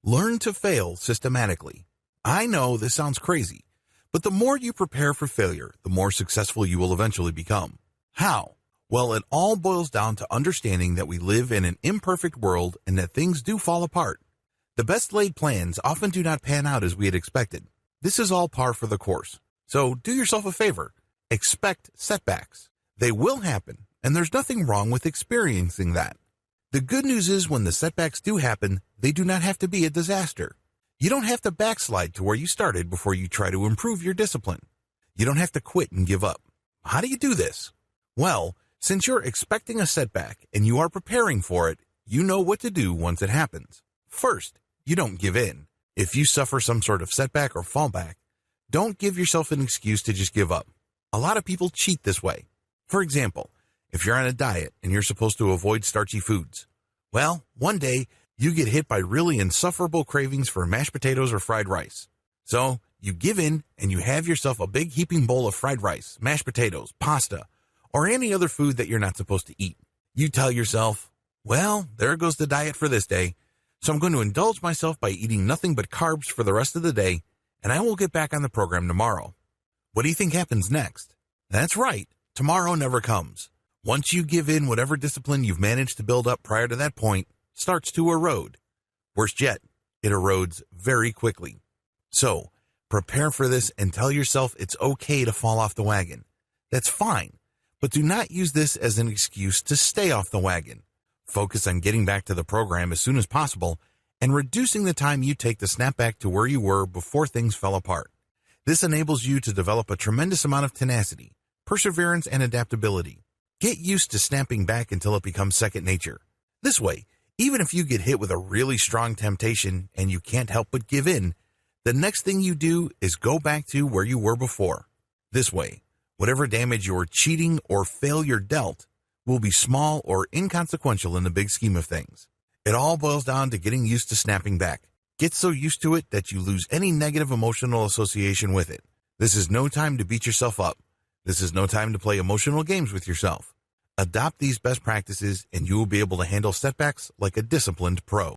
Learn to fail systematically. I know this sounds crazy, but the more you prepare for failure, the more successful you will eventually become. How? Well, it all boils down to understanding that we live in an imperfect world and that things do fall apart. The best laid plans often do not pan out as we had expected. This is all par for the course. So do yourself a favor. Expect setbacks. They will happen, and there's nothing wrong with experiencing that. The good news is when the setbacks do happen, they do not have to be a disaster. You don't have to backslide to where you started before you try to improve your discipline. You don't have to quit and give up. How do you do this? Well, since you're expecting a setback and you are preparing for it, you know what to do once it happens. First, you don't give in. If you suffer some sort of setback or fallback, don't give yourself an excuse to just give up. A lot of people cheat this way. For example, if you're on a diet and you're supposed to avoid starchy foods, well, one day you get hit by really insufferable cravings for mashed potatoes or fried rice. So you give in and you have yourself a big heaping bowl of fried rice, mashed potatoes, pasta, or any other food that you're not supposed to eat. You tell yourself, well, there goes the diet for this day, so I'm going to indulge myself by eating nothing but carbs for the rest of the day, and I will get back on the program tomorrow. What do you think happens next? That's right, tomorrow never comes. Once you give in, whatever discipline you've managed to build up prior to that point starts to erode. Worst yet, it erodes very quickly. So, prepare for this and tell yourself it's okay to fall off the wagon. That's fine, but do not use this as an excuse to stay off the wagon. Focus on getting back to the program as soon as possible and reducing the time you take to snap back to where you were before things fell apart. This enables you to develop a tremendous amount of tenacity, perseverance, and adaptability. Get used to snapping back until it becomes second nature. This way, even if you get hit with a really strong temptation and you can't help but give in, the next thing you do is go back to where you were before. This way, whatever damage your cheating or failure dealt will be small or inconsequential in the big scheme of things. It all boils down to getting used to snapping back. Get so used to it that you lose any negative emotional association with it. This is no time to beat yourself up. This is no time to play emotional games with yourself. Adopt these best practices and you will be able to handle setbacks like a disciplined pro.